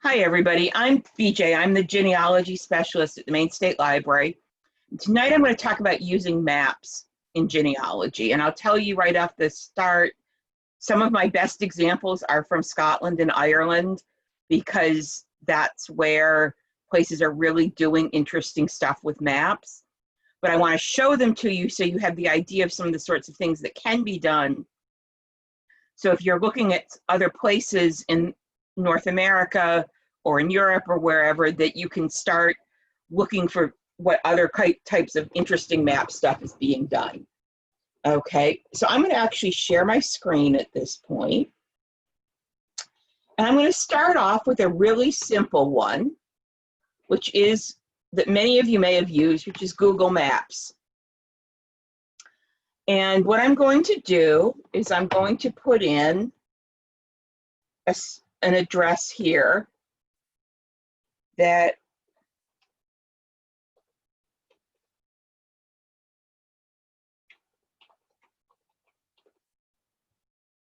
Hi, everybody. I'm BJ. I'm the genealogy specialist at the Maine State Library. Tonight, I'm going to talk about using maps in genealogy. And I'll tell you right off the start, some of my best examples are from Scotland and Ireland, because that's where places are really doing interesting stuff with maps. But I want to show them to you so you have the idea of some of the sorts of things that can be done. So if you're looking at other places in North America or in Europe or wherever, that you can start looking for what other types of interesting map stuff is being done. Okay, so I'm going to actually share my screen at this point. And I'm going to start off with a really simple one, which is that many of you may have used, which is Google Maps. And what I'm going to do is I'm going to put in an address here that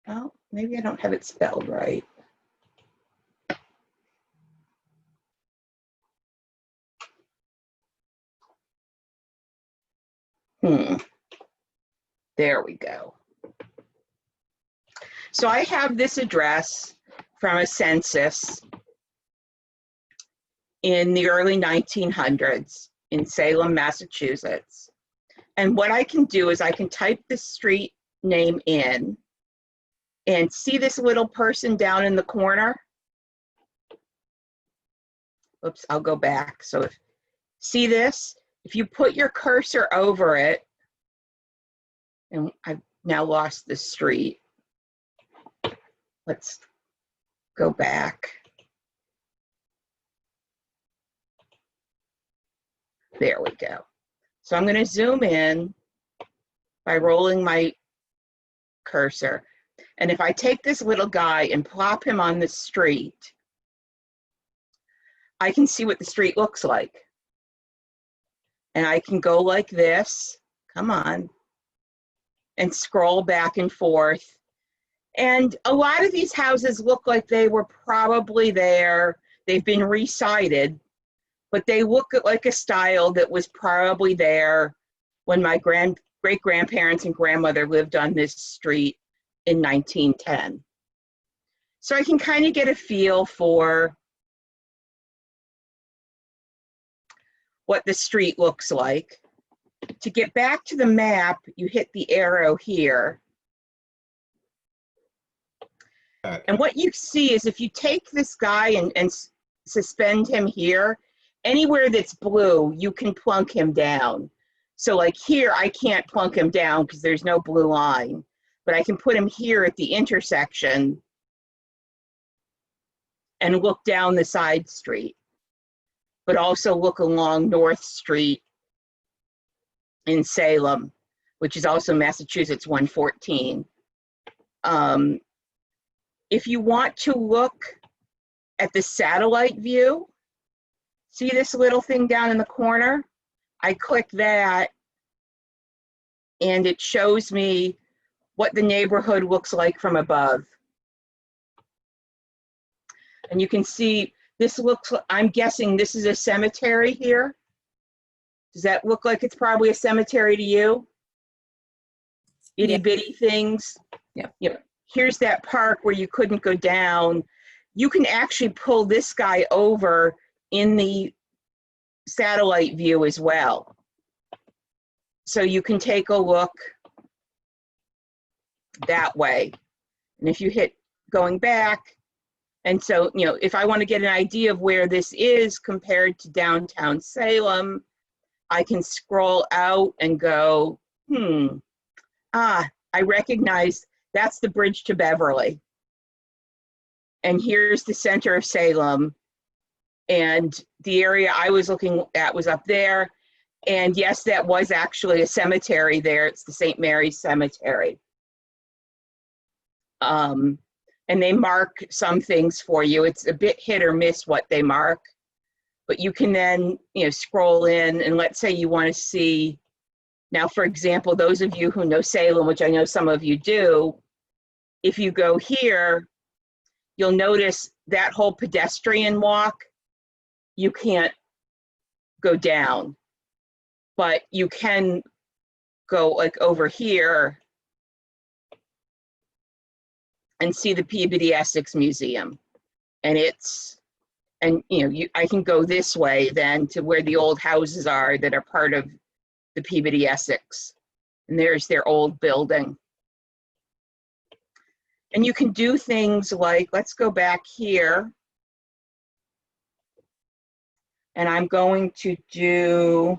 oh, maybe I don't have it spelled right. There we go. So I have this address from a census in the early 1900s in Salem, Massachusetts. And what I can do is I can type the street name in and see this little person down in the corner. Oops, I'll go back. So see this? If you put your cursor over it, and I've now lost the street. Let's go back. There we go. So I'm going to zoom in by rolling my cursor. And if I take this little guy and plop him on the street, I can see what the street looks like. And I can go like this, come on, and scroll back and forth. And a lot of these houses look like they were probably there. They've been resited, but they look like a style that was probably there when my great-grandparents and grandmother lived on this street in 1910. So I can kind of get a feel for what the street looks like. To get back to the map, you hit the arrow here. And what you see is if you take this guy and suspend him here, anywhere that's blue, you can plunk him down. So like here, I can't plunk him down because there's no blue line, but I can put him here at the intersection and look down the side street, but also look along North Street in Salem, which is also Massachusetts 114. If you want to look at the satellite view, see this little thing down in the corner? I click that and it shows me what the neighborhood looks like from above. And you can see this looks, I'm guessing this is a cemetery here. Does that look like it's probably a cemetery to you? Itty bitty things. Yeah. Yep. Here's that park where you couldn't go down. You can actually pull this guy over in the satellite view as well. So you can take a look that way. And if you hit going back, and so, you know, if I want to get an idea of where this is compared to downtown Salem, I can scroll out and go, I recognize that's the bridge to Beverly. And here's the center of Salem. And the area I was looking at was up there. And yes, that was actually a cemetery there. It's the St. Mary's Cemetery. And they mark some things for you. It's a bit hit or miss what they mark. But you can then, you know, scroll in, and let's say you want to see, now, for example, those of you who know Salem, which I know some of you do, if you go here, you'll notice that whole pedestrian walk, you can't go down, but you can go like over here and see the Peabody Essex Museum. And you know, I can go this way then to where the old houses are that are part of the Peabody Essex. And there's their old building. And you can do things like, let's go back here. And I'm going to do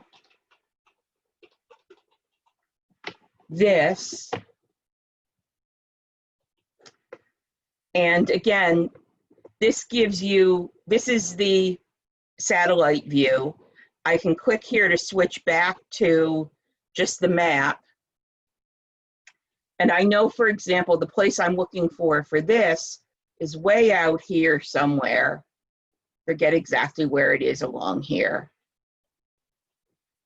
this. And again, this gives you, this is the satellite view. I can click here to switch back to just the map. And I know, for example, the place I'm looking for this is way out here somewhere. Forget exactly where it is along here.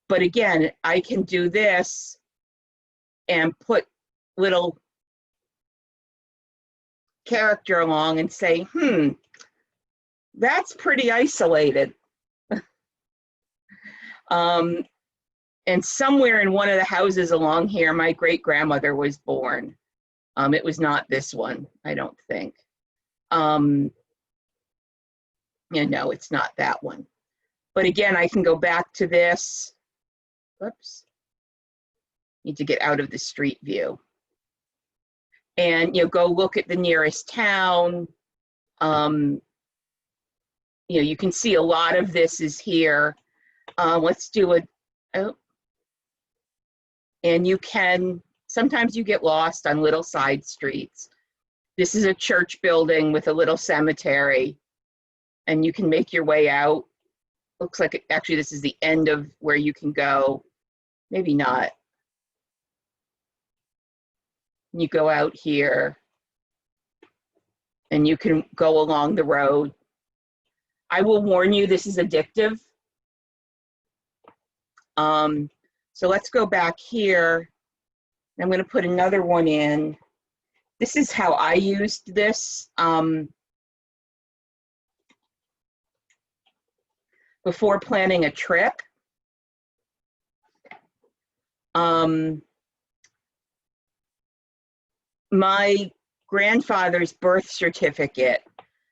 But again, I can do this and put little character along and say, that's pretty isolated. And somewhere in one of the houses along here, my great-grandmother was born. It was not this one, I don't think. Yeah, no, it's not that one. But again, I can go back to this. Whoops. Need to get out of the street view. And you know, go look at the nearest town. You know, you can see a lot of this is here. Let's do it. Oh. And you can, sometimes you get lost on little side streets. This is a church building with a little cemetery, and you can make your way out. Looks like, actually, this is the end of where you can go. Maybe not. You go out here, and you can go along the road. I will warn you, this is addictive. So let's go back here. I'm going to put another one in. This is how I used this before planning a trip. My grandfather's birth certificate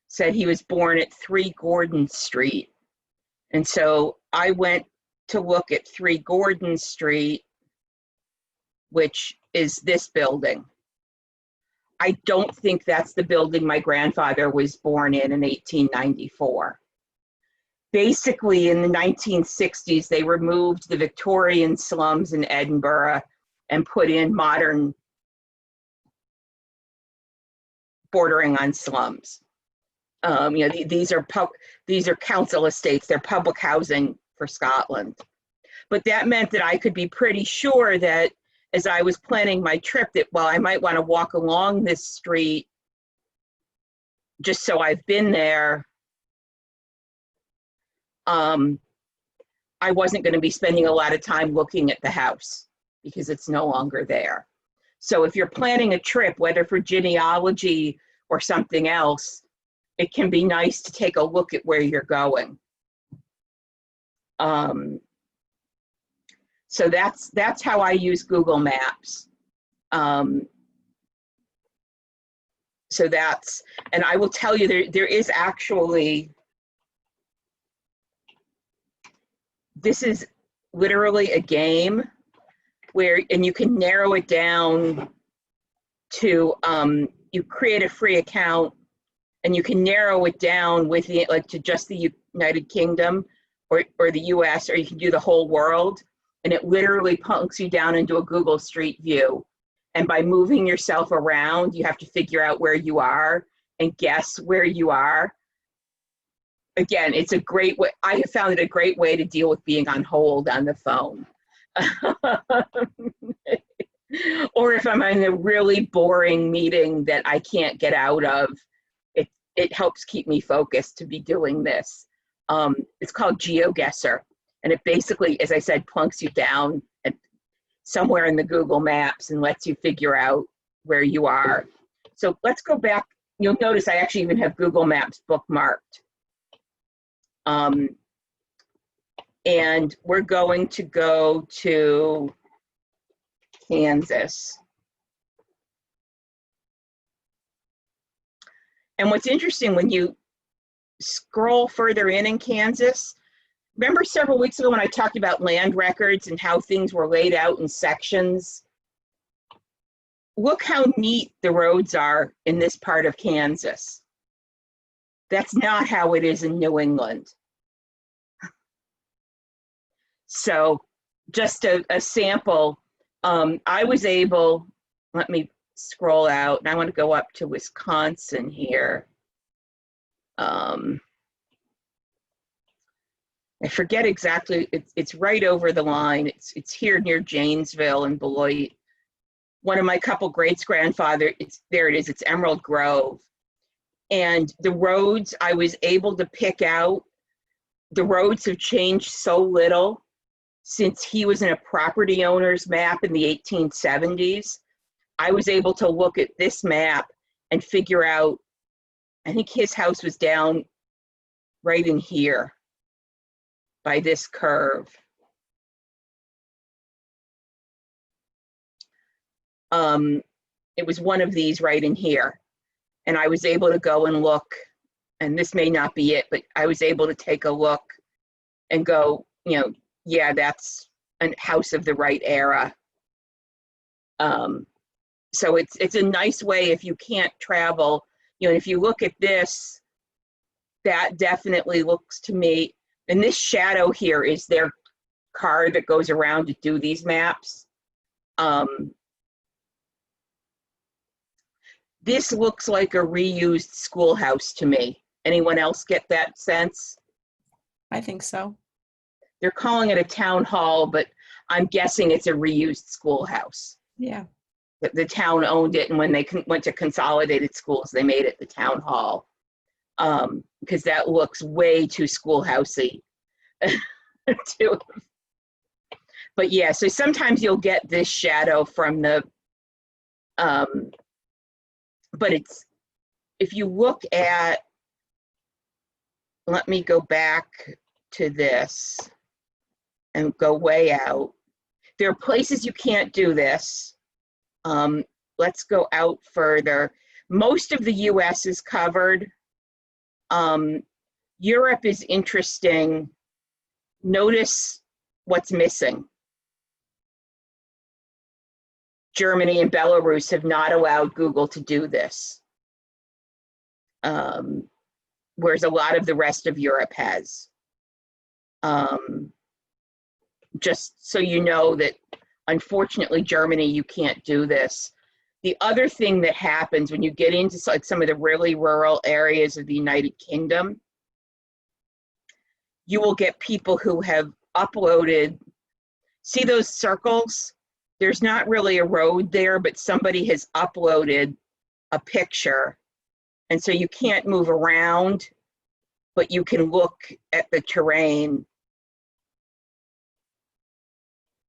said he was born at 3 Gordon Street. And so I went to look at 3 Gordon Street, which is this building. I don't think that's the building my grandfather was born in 1894. Basically, in the 1960s, they removed the Victorian slums in Edinburgh and put in modern bordering on slums. You know, these are council estates. They're public housing for Scotland. But that meant that I could be pretty sure that as I was planning my trip, that while I might want to walk along this street, just so I've been there, I wasn't going to be spending a lot of time looking at the house because it's no longer there. So if you're planning a trip, whether for genealogy or something else, it can be nice to take a look at where you're going. So that's how I use Google Maps. So that's, and I will tell you, there is actually, this is literally a game where, and you can narrow it down to, you create a free account and you can narrow it down with the, like, to just the United Kingdom or the US, or you can do the whole world. And it literally punks you down into a Google Street View. And by moving yourself around, you have to figure out where you are and guess where you are. Again, it's a great way. I have found it a great way to deal with being on hold on the phone. Or if I'm in a really boring meeting that I can't get out of, it helps keep me focused to be doing this. It's called Geo Guesser. And it basically, as I said, plunks you down at somewhere in the Google Maps and lets you figure out where you are. So let's go back you'll notice I actually even have Google Maps bookmarked. And we're going to go to Kansas. And what's interesting, when you scroll further in Kansas, remember several weeks ago when I talked about land records and how things were laid out in sections? Look how neat the roads are in this part of Kansas. That's not how it is in New England. So just a sample, I was able, let me scroll out, and I want to go up to Wisconsin here. I forget exactly, it's right over the line. It's here near Janesville and Beloit. One of my couple greats grandfather, there it is, it's Emerald Grove. And the roads I was able to pick out, the roads have changed so little since he was in a property owner's map in the 1870s. I was able to look at this map and figure out, I think his house was down right in here by this curve. It was one of these right in here. And I was able to go and look, and this may not be it, but I was able to take a look and go, you know, yeah, that's a house of the right era. So it's a nice way if you can't travel, you know, if you look at this, that definitely looks to me, and this shadow here is their car that goes around to do these maps. This looks like a reused schoolhouse to me. Anyone else get that sense? I think so. They're calling it a town hall, but I'm guessing it's a reused schoolhouse. Yeah. The town owned it, and when they went to consolidated schools, they made it the town hall, because that looks way too schoolhousey. But yeah, so sometimes you'll get this shadow from the, but it's, if you look at, let me go back to this and go way out. There are places you can't do this. Let's go out further. Most of the US is covered. Europe is interesting. Notice what's missing. Germany and Belarus have not allowed Google to do this, whereas a lot of the rest of Europe has. Just so you know that, unfortunately, Germany, you can't do this. The other thing that happens when you get into like some of the really rural areas of the United Kingdom, you will get people who have uploaded, see those circles? There's not really a road there, but somebody has uploaded a picture. And so you can't move around, but you can look at the terrain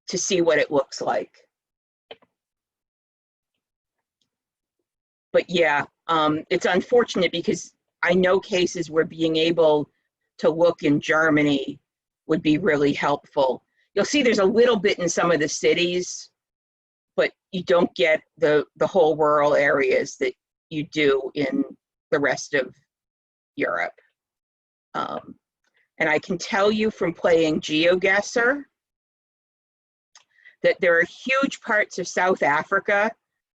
to see what it looks like. But yeah, it's unfortunate because I know cases where being able to look in Germany would be really helpful. You'll see there's a little bit in some of the cities, but you don't get the whole rural areas that you do in the rest of Europe. And I can tell you from playing Geo Guesser that there are huge parts of South Africa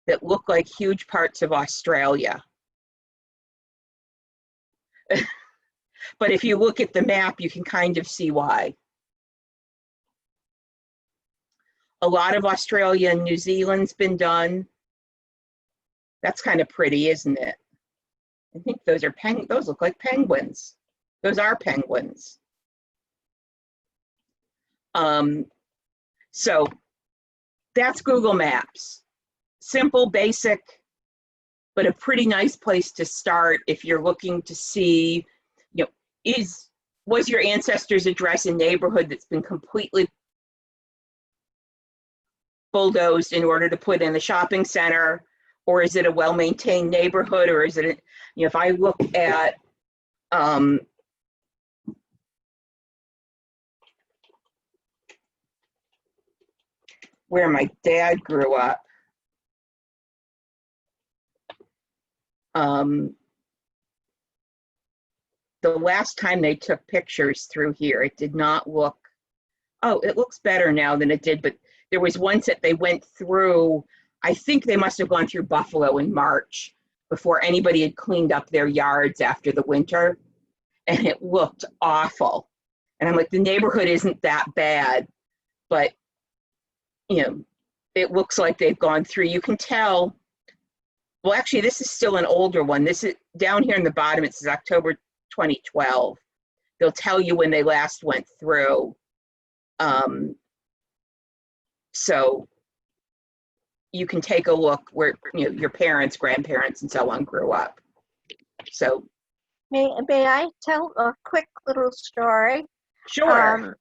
that look like huge parts of Australia. But if you look at the map, you can kind of see why. A lot of Australia and New Zealand's been done. That's kind of pretty, isn't it? I think those are those look like penguins. Those are penguins. So that's Google Maps. Simple, basic, but a pretty nice place to start if you're looking to see, you know, was your ancestor's address a neighborhood that's been completely bulldozed in order to put in the shopping center, or is it a well-maintained neighborhood, or is it, if I look at where my dad grew up, the last time they took pictures through here, it did not look, oh, it looks better now than it did, but there was once that they went through, I think they must have gone through Buffalo in March before anybody had cleaned up their yards after the winter, and it looked awful. And I'm like, the neighborhood isn't that bad, but it looks like they've gone through. You can tell, well, actually, this is still an older one. This is down here in the bottom, it says October 2012. They'll tell you when they last went through. So you can take a look where your parents, grandparents, and so on grew up. So may I tell a quick little story? sure.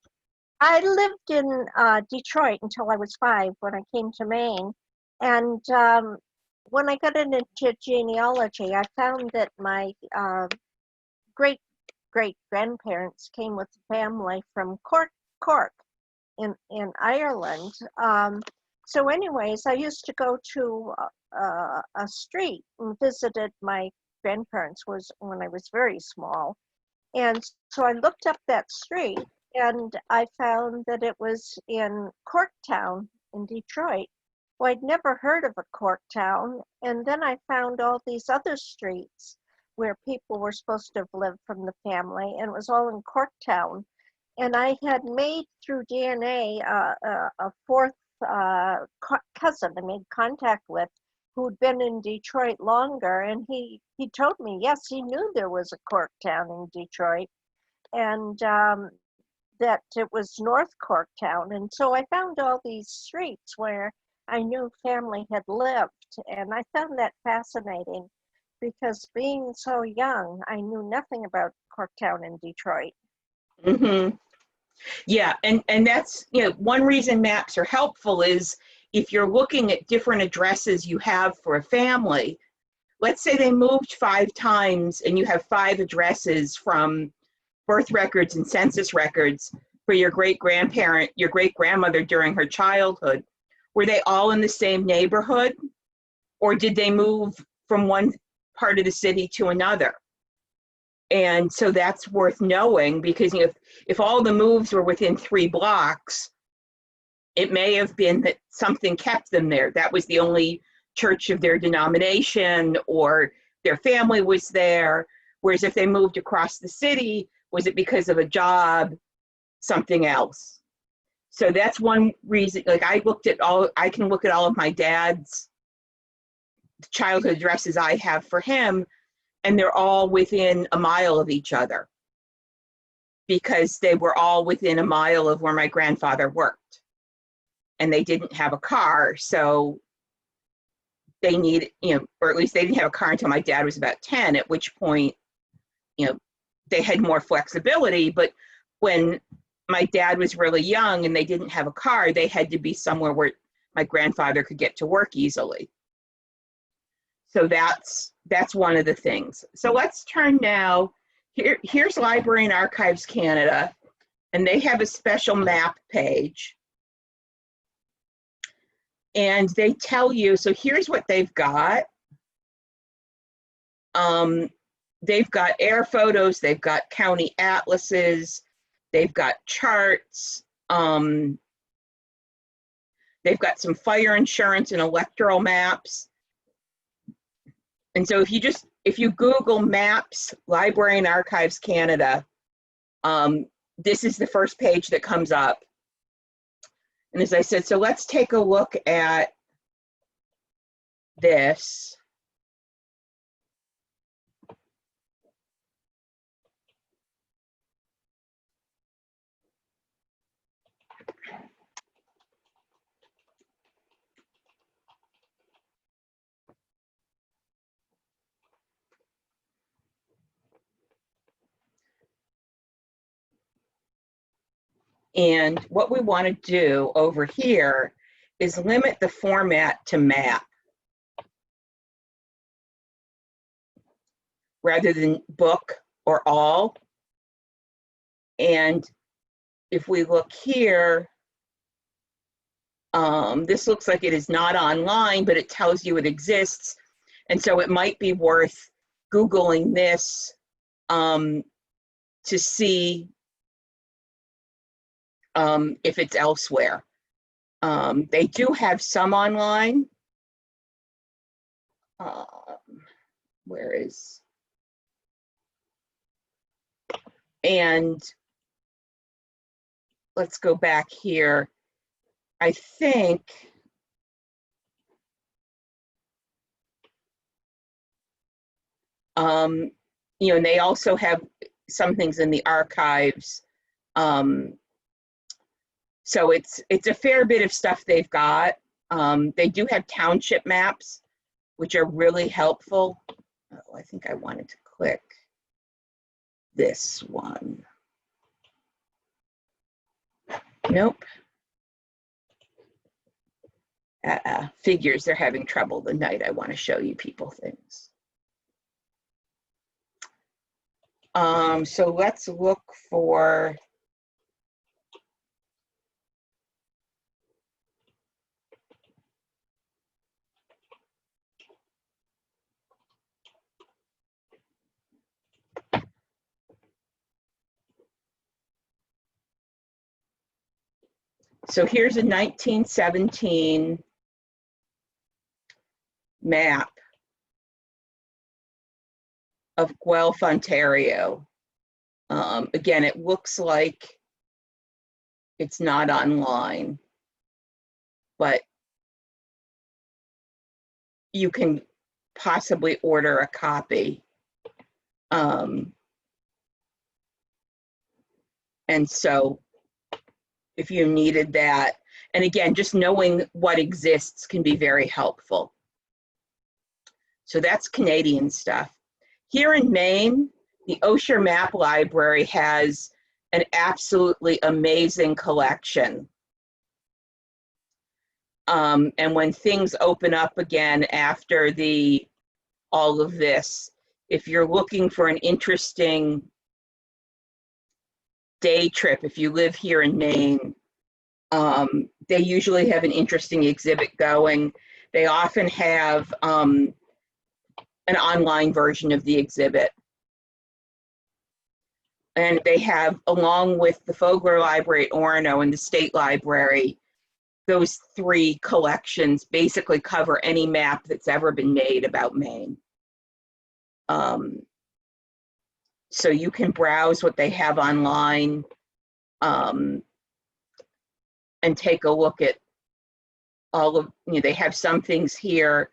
I lived in Detroit until I was 5 when I came to Maine, and when I got into genealogy, I found that my great grandparents came with a family from Cork in Ireland. So anyways, I used to go to a street and visited my grandparents when I was very small. And so I looked up that street and I found that it was in Corktown in Detroit. Well, I'd never heard of a Corktown. And then I found all these other streets where people were supposed to have lived from the family, and it was all in Corktown. And I had made through DNA a fourth cousin I made contact with who'd been in Detroit longer, and he told me, yes, he knew there was a Corktown in Detroit, and that it was North Corktown. And so I found all these streets where I knew family had lived, and I found that fascinating because being so young, I knew nothing about Corktown in Detroit. Mm-hmm. Yeah, and that's, one reason maps are helpful is if you're looking at different addresses you have for a family, let's say they moved 5 times and you have 5 addresses from birth records and census records for your great-grandparent, your great-grandmother during her childhood. Were they all in the same neighborhood, or did they move from one part of the city to another? And so that's worth knowing, because if all the moves were within 3 blocks, it may have been that something kept them there. That was the only church of their denomination, or their family was there. Whereas if they moved across the city, was it because of a job, something else? So that's one reason. Like I can look at all of my dad's childhood addresses I have for him, and they're all within a mile of each other because they were all within a mile of where my grandfather worked, and they didn't have a car. So they need, or at least they didn't have a car until my dad was about 10, at which point, they had more flexibility. But when my dad was really young and they didn't have a car, they had to be somewhere where my grandfather could get to work easily. So that's one of the things. So let's turn now, here's Library and Archives Canada, and they have a special map page. And they tell you, so here's what they've got. They've got air photos, they've got county atlases, they've got charts, they've got some fire insurance and electoral maps. And so if you Google Maps, Library and Archives Canada, this is the first page that comes up. And as I said, so let's take a look at this. And what we want to do over here is limit the format to map. rather than book or all. And if we look here, this looks like it is not online, but it tells you it exists. And so it might be worth Googling this to see if it's elsewhere. They do have some online. Where is? And let's go back here. I think you know, and they also have some things in the archives. So it's a fair bit of stuff they've got. They do have township maps, which are really helpful. Oh, I think I wanted to click this one. Nope. Figures, they're having trouble tonight. I want to show you people things. So let's look for so here's a 1917 map of Guelph, Ontario. Again, it looks like it's not online, but you can possibly order a copy. And so if you needed that, and again, just knowing what exists can be very helpful. So that's Canadian stuff. Here in Maine, the Osher Map Library has an absolutely amazing collection. And when things open up again after all of this, if you're looking for an interesting day trip, if you live here in Maine, they usually have an interesting exhibit going. They often have an online version of the exhibit. And they have, along with the Fogler Library at Orono and the State Library, those three collections basically cover any map that's ever been made about Maine. So you can browse what they have online and take a look at all of, you know, they have some things here.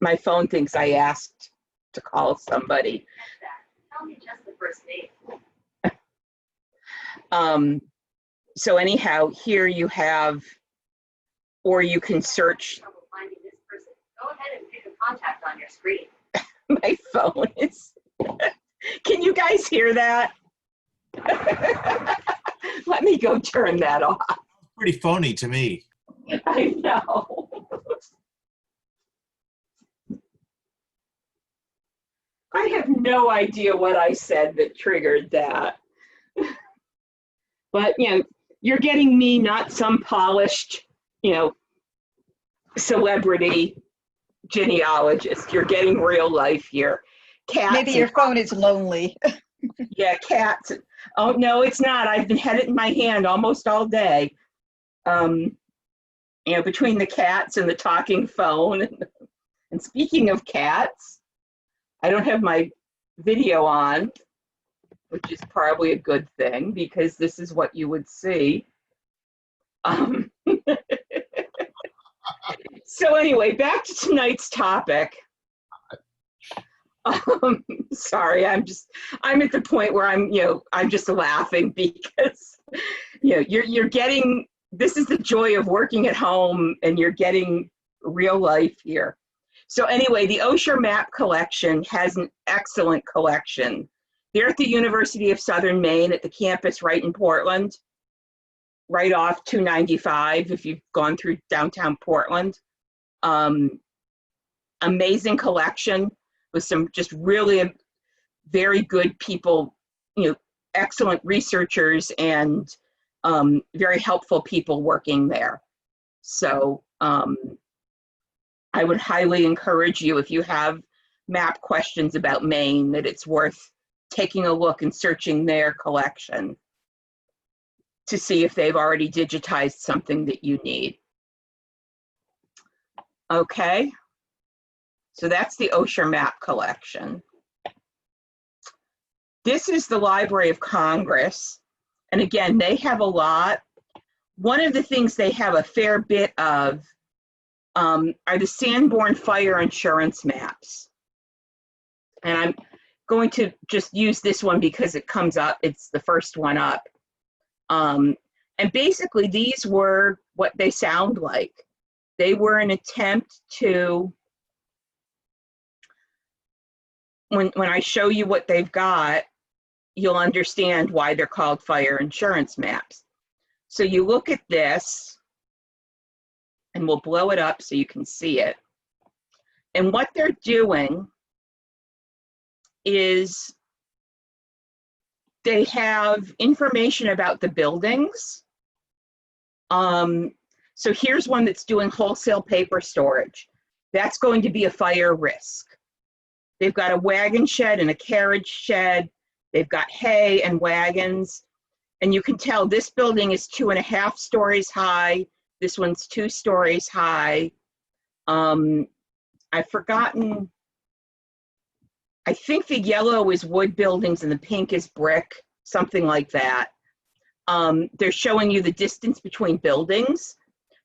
My phone thinks I asked to call somebody. Tell me just the first name. So anyhow, here you have, or you can search. Trouble finding this person. Go ahead and pick a contact on your screen. My phone is. Can you guys hear that? Let me go turn that off. Pretty phony to me. I know. I have no idea what I said that triggered that. But, you know, you're getting me, not some polished, you know, celebrity genealogist. You're getting real life here. Cats. Maybe your phone is lonely. Yeah, cats. Oh, no, it's not. I've had it in my hand almost all day. You know, between the cats and the talking phone. And speaking of cats, I don't have my video on, which is probably a good thing because this is what you would see. So anyway, back to tonight's topic. Sorry, I'm at the point where I'm just laughing because, you know, you're getting, this is the joy of working at home and you're getting real life here. So anyway, the Osher Map Collection has an excellent collection. They're at the University of Southern Maine at the campus right in Portland. right off 295 if you've gone through downtown Portland. Amazing collection with some just really very good people, excellent researchers and very helpful people working there. So I would highly encourage you, if you have map questions about Maine, that it's worth taking a look and searching their collection to see if they've already digitized something that you need. Okay, so that's the Osher map collection. This is the Library of Congress, and again, they have a lot. One of the things they have a fair bit of are the Sanborn fire insurance maps. And I'm going to just use this one because it comes up, it's the first one up. And basically these were what they sound like. They were an attempt to, when I show you what they've got, you'll understand why they're called fire insurance maps. So you look at this, and we'll blow it up so you can see it. And what they're doing is they have information about the buildings. So here's one that's doing wholesale paper storage. That's going to be a fire risk. They've got a wagon shed and a carriage shed. They've got hay and wagons. And you can tell this building is 2.5 stories high. This one's 2 stories high. I've forgotten, I think the yellow is wood buildings and the pink is brick, something like that. They're showing you the distance between buildings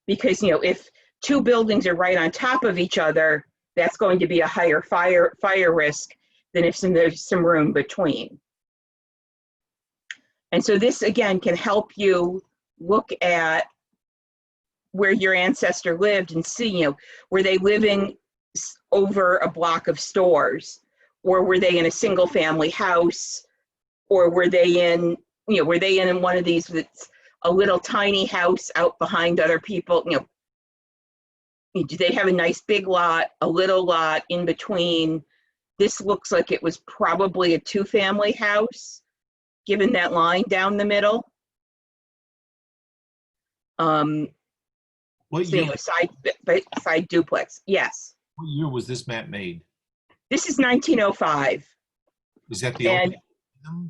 because, if 2 buildings are right on top of each other, that's going to be a higher fire risk than if there's some room between. And so this, again, can help you look at where your ancestor lived and see, were they living over a block of stores, or were they in a single family house, or were they in, were they in one of these that's a little tiny house out behind other people, do they have a nice big lot, a little lot in between? This looks like it was probably a 2-family house, given that line down the middle. What So, year, side duplex, yes. what year was this map made? This is 1905. Is that the And old?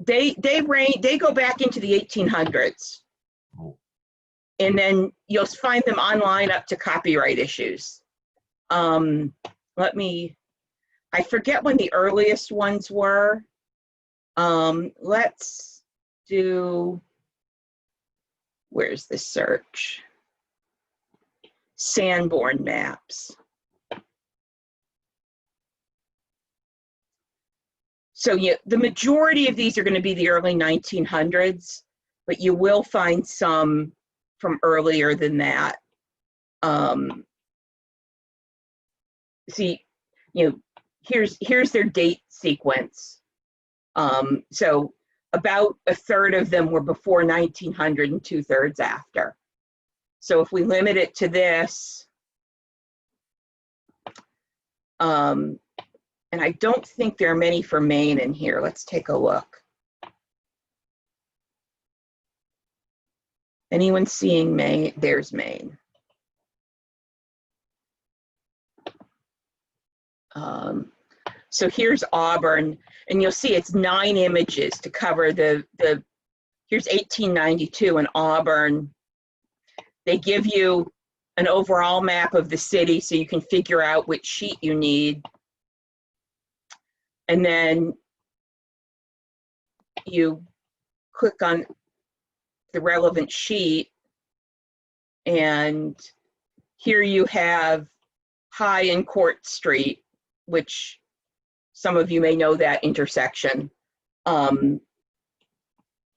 they go back into the 1800s. Oh, And then you'll find them online up to copyright issues. I forget when the earliest ones were. Let's do, where's the search? Sanborn maps. So the majority of these are going to be the early 1900s, but you will find some from earlier than that. See, here's their date sequence. So about 1/3 of them were before 1900 and 2/3 after. So if we limit it to this, and I don't think there are many for Maine in here. Let's take a look. Anyone seeing Maine? There's Maine. So here's Auburn, and you'll see it's 9 images to cover here's 1892 in Auburn. They give you an overall map of the city so you can figure out which sheet you need. And then you click on the relevant sheet, and here you have High and Court Street, which some of you may know that intersection. And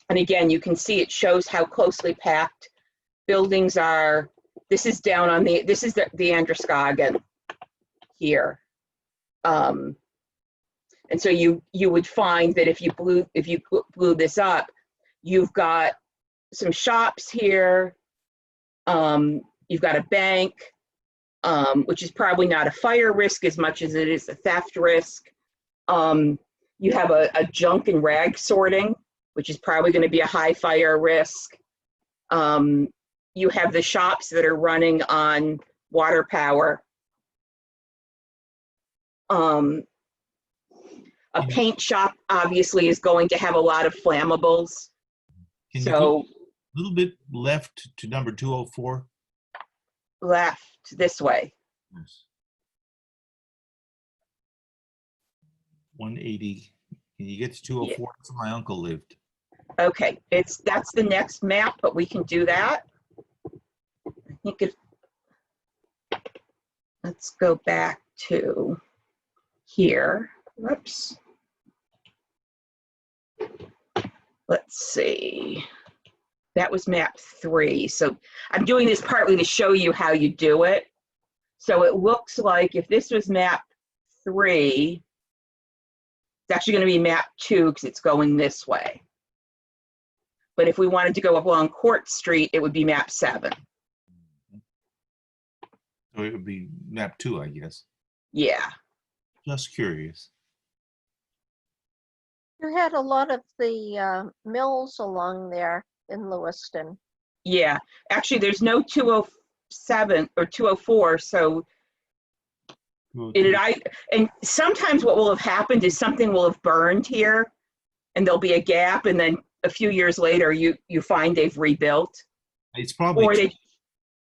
again, you can see it shows how closely packed buildings are. This is down on this is the Androscoggin here. And so you would find that if you blew this up, you've got some shops here. You've got a bank, which is probably not a fire risk as much as it is a theft risk. You have a junk and rag sorting, which is probably going to be a high fire risk. You have the shops that are running on water power. A paint shop obviously is going to have a lot of flammables. Can you go So a little bit left to number 204? left this way. Yes. 180. Can you get to 204? That's where my uncle lived. Okay, that's the next map, but we can do that. I think it. Let's go back to here. Whoops. Let's see. That was map 3. So I'm doing this partly to show you how you do it. So it looks like if this was map 3, it's actually going to be map 2 because it's going this way. But if we wanted to go up along Court Street, it would be map 7. So it would be map 2, I guess. Yeah. Just curious. You had a lot of the mills along there in Lewiston. Yeah. Actually, there's no 207 or 204. So and sometimes what will have happened is something will have burned here and there'll be a gap. And then a few years later, you find they've rebuilt. It's probably, Or they,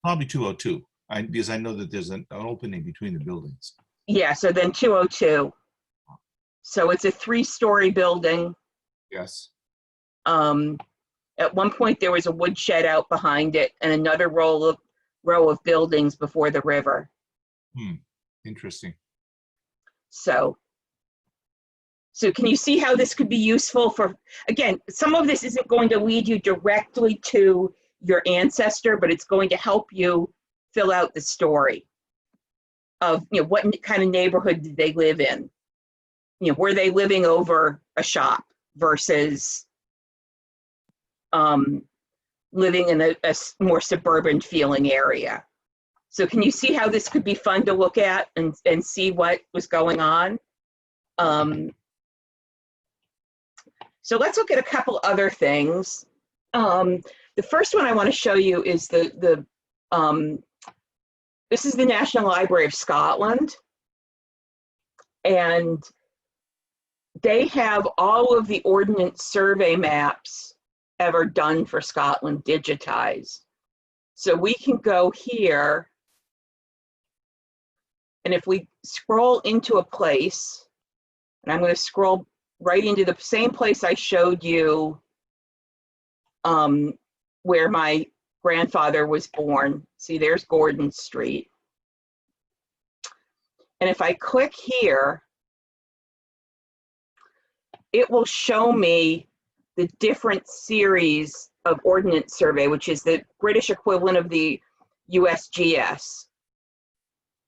probably 202. Because I know that there's an opening between the buildings. yeah, so then 202. So it's a 3-story building. Yes. At one point, there was a woodshed out behind it and another row of buildings before the river. Interesting. So can you see how this could be useful for, again, some of this isn't going to lead you directly to your ancestor, but it's going to help you fill out the story of, what kind of neighborhood did they live in? Were they living over a shop versus living in a more suburban feeling area? So can you see how this could be fun to look at and see what was going on? So let's look at a couple other things. The first one I want to show you is this is the National Library of Scotland. And they have all of the Ordnance Survey maps ever done for Scotland digitized. So we can go here, and if we scroll into a place, and I'm going to scroll right into the same place I showed you where my grandfather was born. See, there's Gordon Street. And if I click here, it will show me the different series of Ordnance Survey, which is the British equivalent of the USGS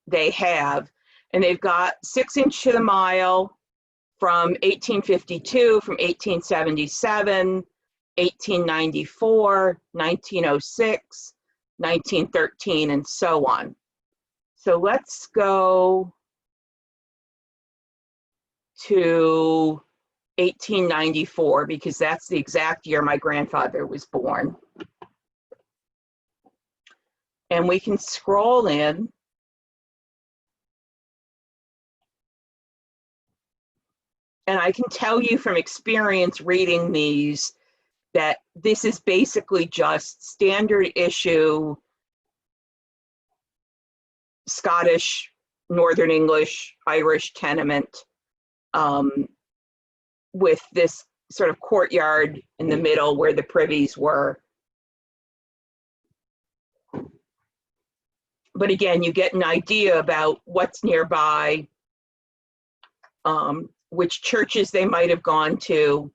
they have. And they've got 6 inch to the mile from 1852, from 1877, 1894, 1906, 1913, and so on. So let's go to 1894 because that's the exact year my grandfather was born. And we can scroll in. And I can tell you from experience reading these that this is basically just standard issue Scottish, Northern English, Irish tenement with this sort of courtyard in the middle where the privies were. But again, you get an idea about what's nearby, which churches they might have gone to.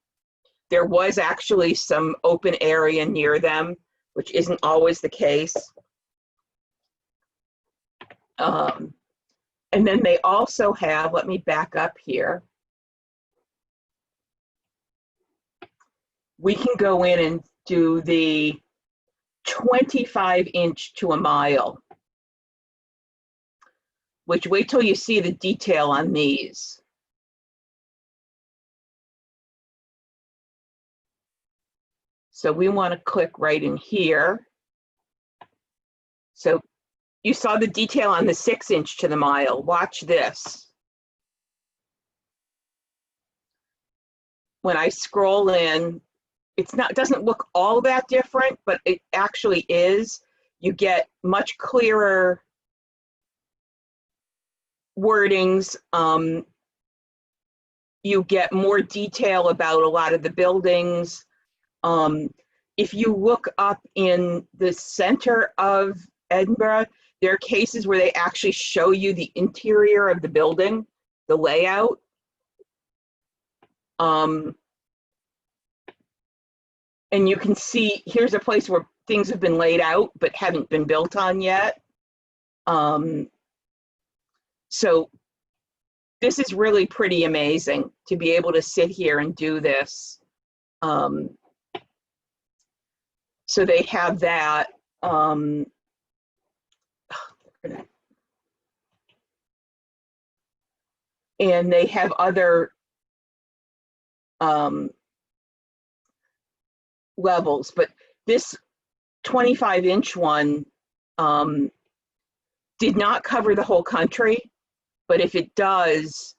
There was actually some open area near them, which isn't always the case. And then they also have, let me back up here. We can go in and do the 25-inch to a mile, which wait till you see the detail on these. So we want to click right in here. So you saw the detail on the 6-inch to the mile. Watch this. When I scroll in, it doesn't look all that different, but it actually is. You get much clearer wordings. You get more detail about a lot of the buildings. If you look up in the center of Edinburgh, there are cases where they actually show you the interior of the building, the layout. And you can see, here's a place where things have been laid out but haven't been built on yet. So this is really pretty amazing to be able to sit here and do this. So they have that. And they have other levels, but this 25-inch one did not cover the whole country, but if it does,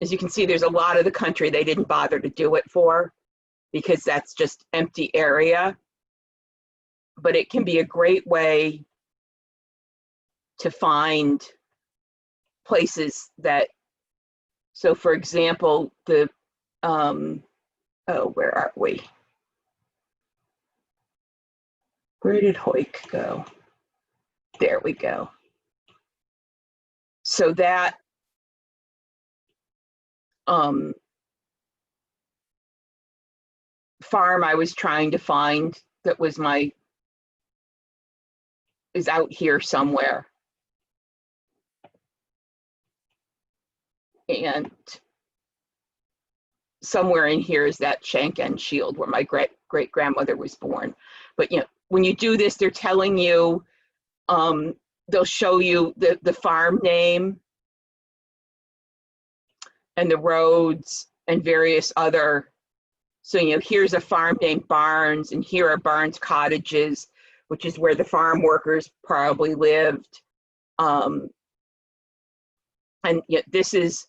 as you can see, there's a lot of the country they didn't bother to do it for because that's just empty area. But it can be a great way to find places that, so for example, the, oh, where are we? Where did Hoik go? There we go. So that farm I was trying to find that was is out here somewhere. And somewhere in here is that Shank End Shield where my great-grandmother was born. But you know, when you do this, they're telling you, they'll show you the farm name and the roads and various other, so you know, here's a farm named Barnes and here are Barnes Cottages, which is where the farm workers probably lived. And yet this is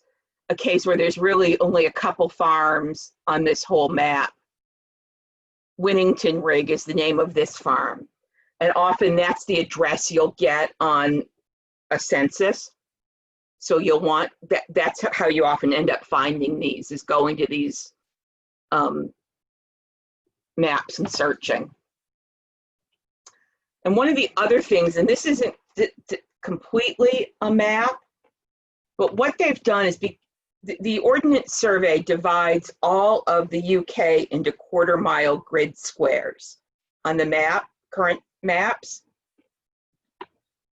a case where there's really only a couple farms on this whole map. Winnington Rig is the name of this farm. And often that's the address you'll get on a census. So you'll want, that's how you often end up finding these, is going to these maps and searching. And one of the other things, and this isn't completely a map, but what they've done is the Ordnance Survey divides all of the UK into quarter-mile grid squares on the map, current maps.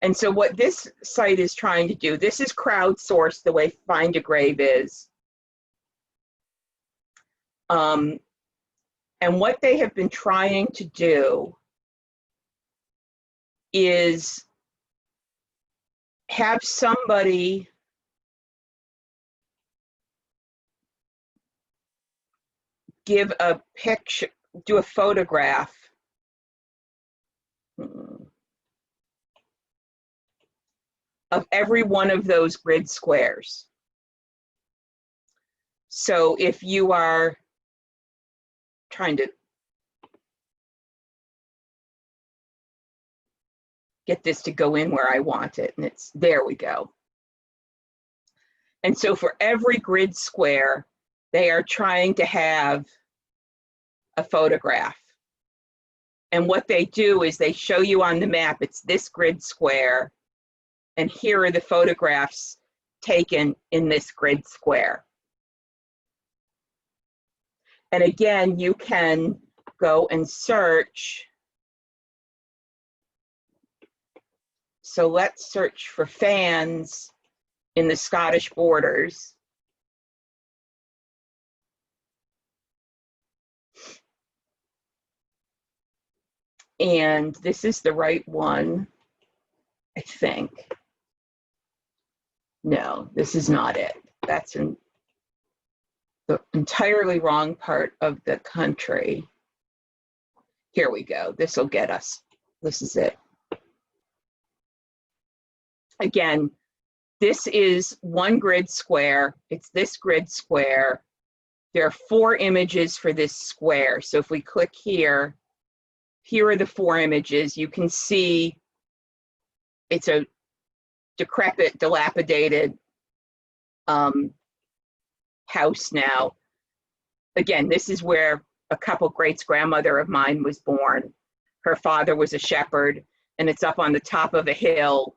And so what this site is trying to do, this is crowdsourced the way Find a Grave is. And what they have been trying to do is have somebody give a picture, do a photograph of every one of those grid squares. So if you are trying to get this to go in where I want it, and it's, there we go. And so for every grid square, they are trying to have a photograph. And what they do is they show you on the map, it's this grid square, and here are the photographs taken in this grid square. And again, you can go and search. So let's search for fans in the Scottish borders. And this is the right one, I think. No, this is not it. That's in the entirely wrong part of the country. Here we go. This will get us. This is it. Again, this is one grid square. It's this grid square. There are 4 images for this square. So if we click here, here are the 4 images. You can see it's a decrepit, dilapidated house now. Again, this is where a couple great-grandmother of mine was born. Her father was a shepherd, and it's up on the top of a hill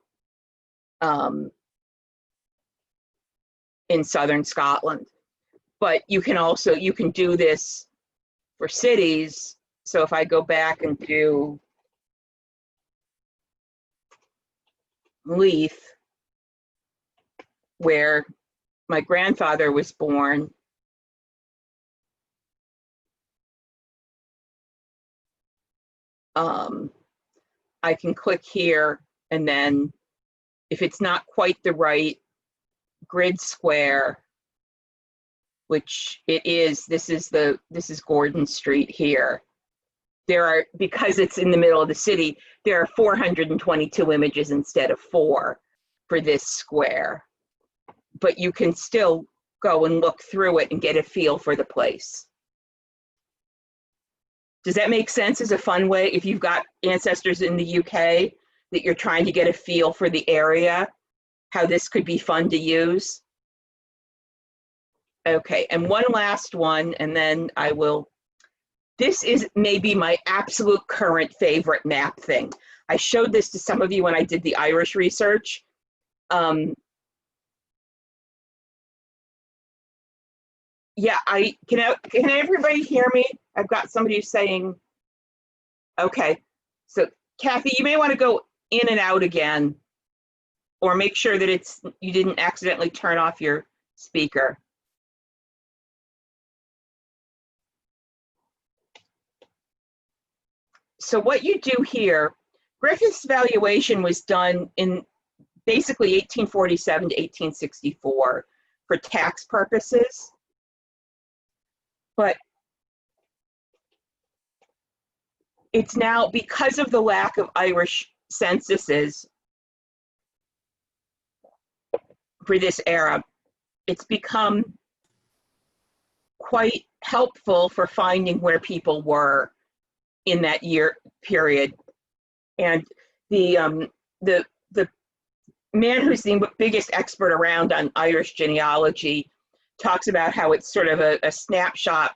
in southern Scotland. But you can also, you can do this for cities. So if I go back and do Leith, where my grandfather was born, I can click here, and then if it's not quite the right grid square, which it is, this is Gordon Street here. There are, because it's in the middle of the city, there are 422 images instead of 4 for this square. But you can still go and look through it and get a feel for the place. Does that make sense as a fun way? If you've got ancestors in the UK that you're trying to get a feel for the area, how this could be fun to use? Okay, and one last one, and then I will, this is maybe my absolute current favorite map thing. I showed this to some of you when I did the Irish research. Yeah, can everybody hear me? I've got somebody saying, okay. So Kathy, you may want to go in and out again, or make sure that you didn't accidentally turn off your speaker. So what you do here, Griffiths Evaluation was done in basically 1847 to 1864 for tax purposes. But it's now, because of the lack of Irish censuses for this era, it's become quite helpful for finding where people were in that year period. And the man who's the biggest expert around on Irish genealogy talks about how it's sort of a snapshot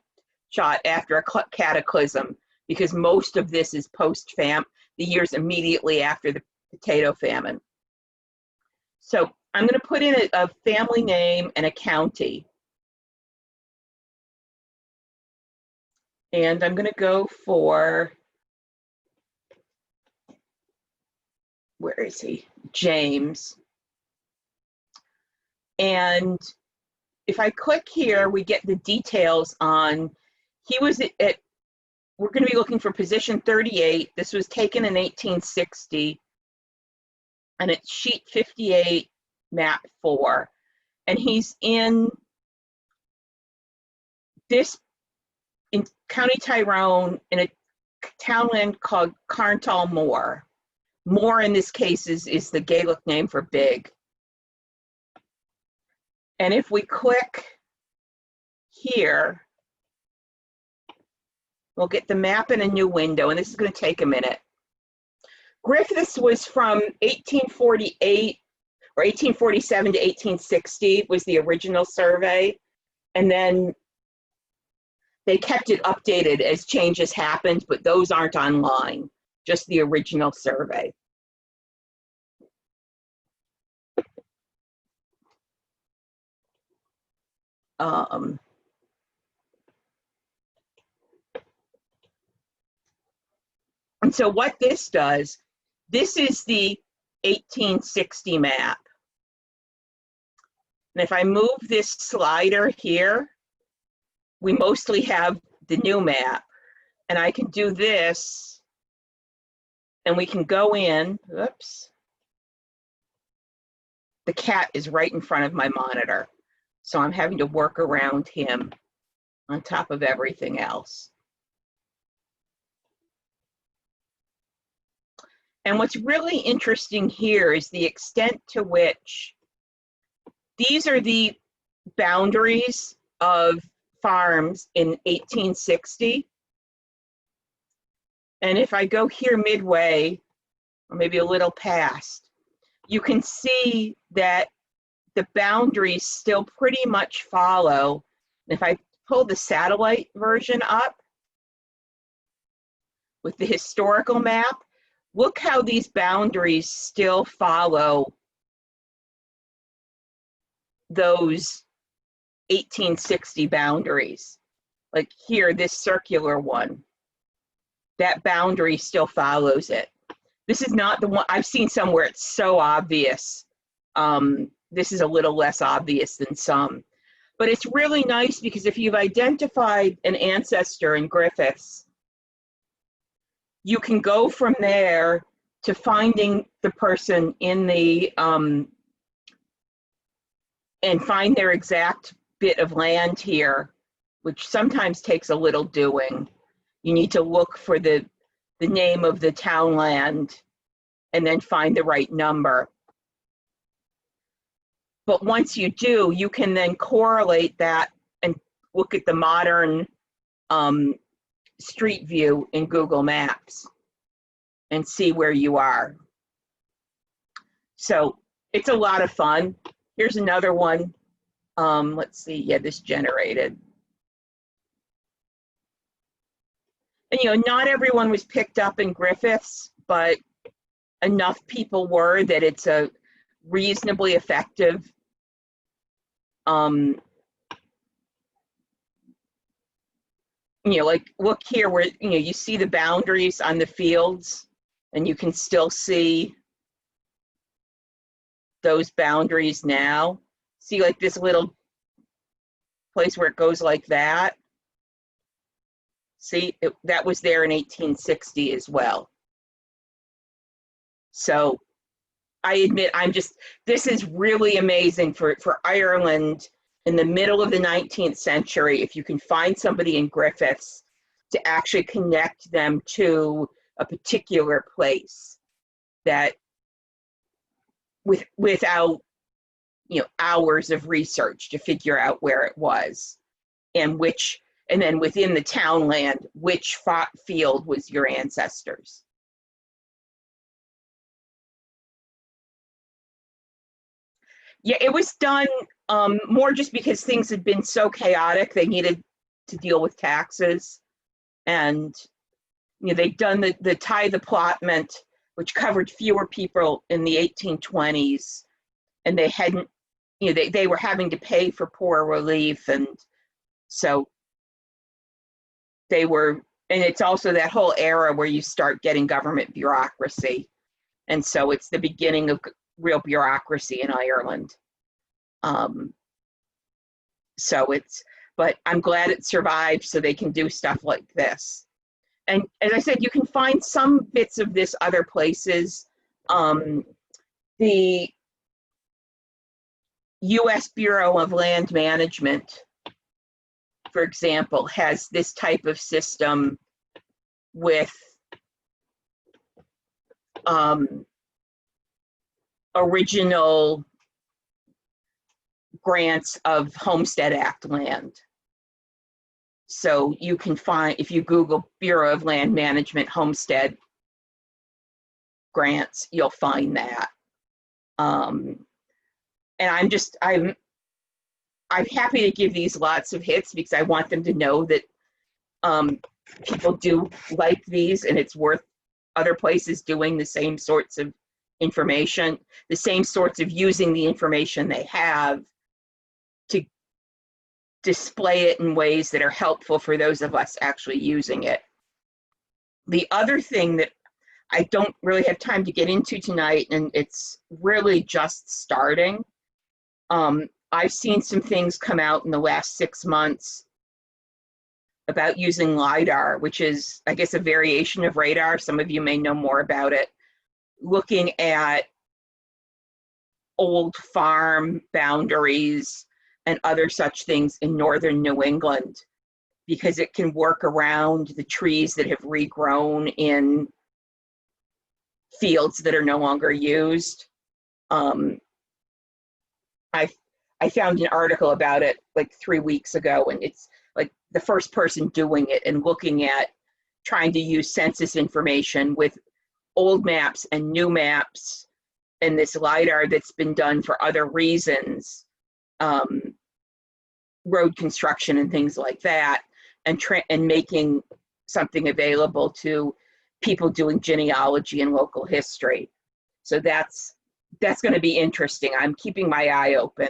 after a cataclysm, because most of this is post-famine, the years immediately after the potato famine. So I'm going to put in a family name and a county. And I'm going to go for, where is he? James. And if I click here, we get the details on, he was at, we're going to be looking for position 38. This was taken in 1860. And it's sheet 58, map 4. And he's in in County Tyrone, in a townland called Carntal Moor. Moor in this case is the Gaelic name for big. And if we click here, we'll get the map in a new window, and this is going to take a minute. Griffiths was from 1848 or 1847 to 1860 was the original survey, and then they kept it updated as changes happened, but those aren't online, just the original survey. And so what this does, this is the 1860 map. And if I move this slider here, we mostly have the new map. And I can do this And we can go in, oops. The cat is right in front of my monitor. So I'm having to work around him on top of everything else. And what's really interesting here is the extent to which these are the boundaries of farms in 1860. And if I go here midway, or maybe a little past, you can see that the boundaries still pretty much follow. If I pull the satellite version up with the historical map, look how these boundaries still follow those 1860 boundaries. Like here, this circular one, that boundary still follows it. This is not the one, I've seen some where it's so obvious. This is a little less obvious than some. But it's really nice because if you've identified an ancestor in Griffiths, you can go from there to finding the person in the, and find their exact bit of land here, which sometimes takes a little doing. You need to look for the name of the townland and then find the right number. But once you do, you can then correlate that and look at the modern street view in Google Maps and see where you are. So it's a lot of fun. Here's another one. Let's see, yeah, this generated. And you know, not everyone was picked up in Griffiths, but enough people were that it's a reasonably effective you know, like look here where, you know, you see the boundaries on the fields and you can still see those boundaries now. See like this little place where it goes like that. See, that was there in 1860 as well. So I admit, this is really amazing for Ireland in the middle of the 19th century. If you can find somebody in Griffiths to actually connect them to a particular place that without, you know, hours of research to figure out where it was and which, and then within the townland, which field was your ancestors. Yeah, it was done more just because things had been so chaotic. They needed to deal with taxes, and you know, they'd done the tithe allotment, which covered fewer people in the 1820s, and they hadn't, you know, they were having to pay for poor relief, and so they were, and it's also that whole era where you start getting government bureaucracy, and so it's the beginning of real bureaucracy in Ireland. So it's, but I'm glad it survived so they can do stuff like this. And as I said, you can find some bits of this other places. The US Bureau of Land Management, for example, has this type of system with original grants of Homestead Act land. So you can find, if you Google Bureau of Land Management Homestead grants, you'll find that. And I'm happy to give these lots of hits because I want them to know that people do like these, and it's worth other places doing the same sorts of information, the same sorts of using the information they have to display it in ways that are helpful for those of us actually using it. The other thing that I don't really have time to get into tonight, and it's really just starting, I've seen some things come out in the last 6 months about using LiDAR, which is, I guess, a variation of radar. Some of you may know more about it. Looking at old farm boundaries and other such things in northern New England, because it can work around the trees that have regrown in fields that are no longer used. I found an article about it like 3 weeks ago, and it's like the first person doing it and looking at trying to use census information with old maps and new maps and this LiDAR that's been done for other reasons, road construction and things like that, and making something available to people doing genealogy and local history. So that's going to be interesting. I'm keeping my eye open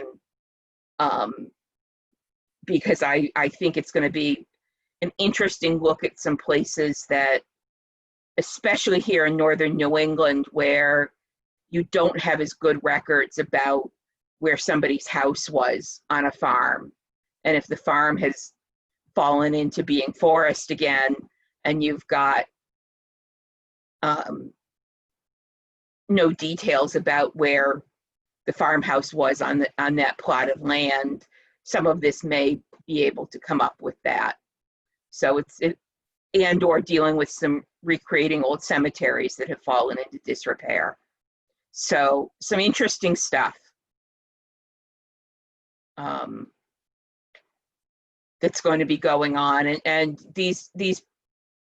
because I think it's going to be an interesting look at some places that, especially here in northern New England, where you don't have as good records about where somebody's house was on a farm. And if the farm has fallen into being forest again, and you've got no details about where the farmhouse was on that plot of land, some of this may be able to come up with that. So or dealing with some recreating old cemeteries that have fallen into disrepair. So some interesting stuff that's going to be going on. And these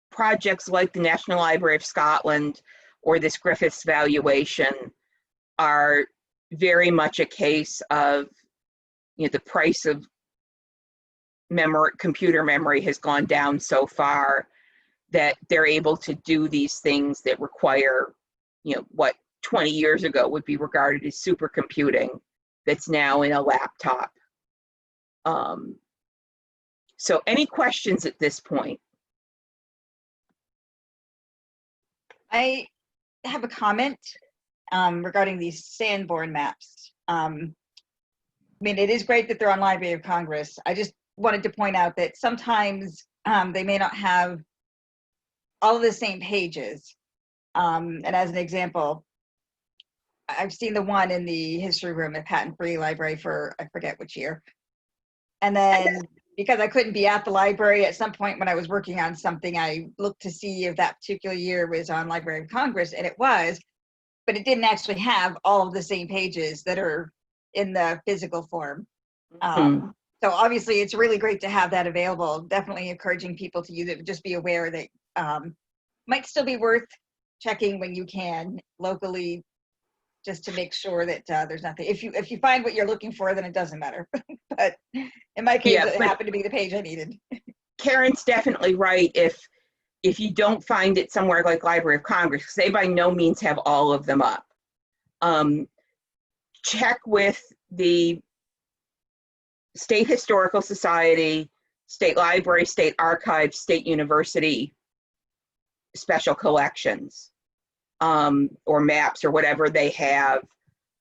projects like the National Library of Scotland or this Griffiths Evaluation are very much a case of, you know, the price of computer memory has gone down so far that they're able to do these things that require, you know, what 20 years ago would be regarded as supercomputing that's now in a laptop. So any questions at this point? I have a comment regarding these Sanborn maps. I mean, it is great that they're on Library of Congress. I just wanted to point out that sometimes they may not have all of the same pages. And as an example, I've seen the one in the history room at Patent Free Library for, I forget which year. And then because I couldn't be at the library at some point when I was working on something, I looked to see if that particular year was on Library of Congress, and it was, but it didn't actually have all of the same pages that are in the physical form. So obviously it's really great to have that available. Definitely encouraging people to use it. Just be aware that might still be worth checking when you can locally, just to make sure that there's nothing. If you find what you're looking for, then it doesn't matter. But in my case, it happened to be the page I needed. Karen's definitely right. If you don't find it somewhere like Library of Congress, because they by no means have all of them up, check with the State Historical Society, State Library, State Archives, State University special collections, or maps or whatever they have,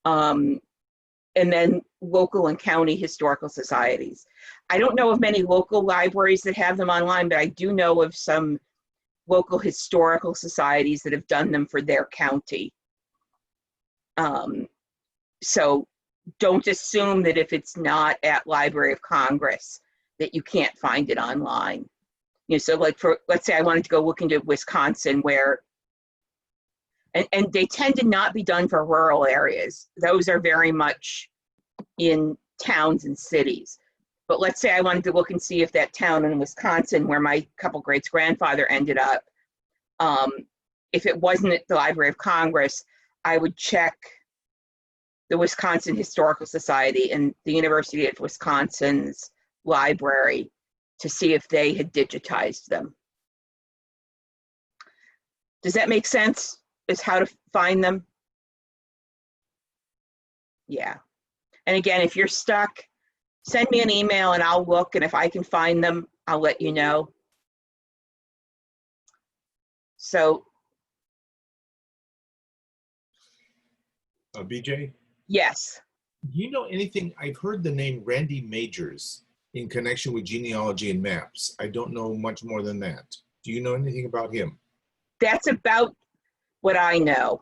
and then local and county historical societies. I don't know of many local libraries that have them online, but I do know of some local historical societies that have done them for their county. So don't assume that if it's not at Library of Congress that you can't find it online. You know, so like let's say I wanted to go look into Wisconsin, where, and they tend to not be done for rural areas. Those are very much in towns and cities. But let's say I wanted to look and see if that town in Wisconsin where my couple greats grandfather ended up, if it wasn't at the Library of Congress, I would check the Wisconsin Historical Society and the University of Wisconsin's library to see if they had digitized them. Does that make sense? Is how to find them? Yeah. And again, if you're stuck, send me an email and I'll look, and if I can find them, I'll let you know. So. BJ? Yes. Do you know anything? I've heard the name Randy Majors. in connection with genealogy and maps. I don't know much more than that. Do you know anything about him? That's about what I know.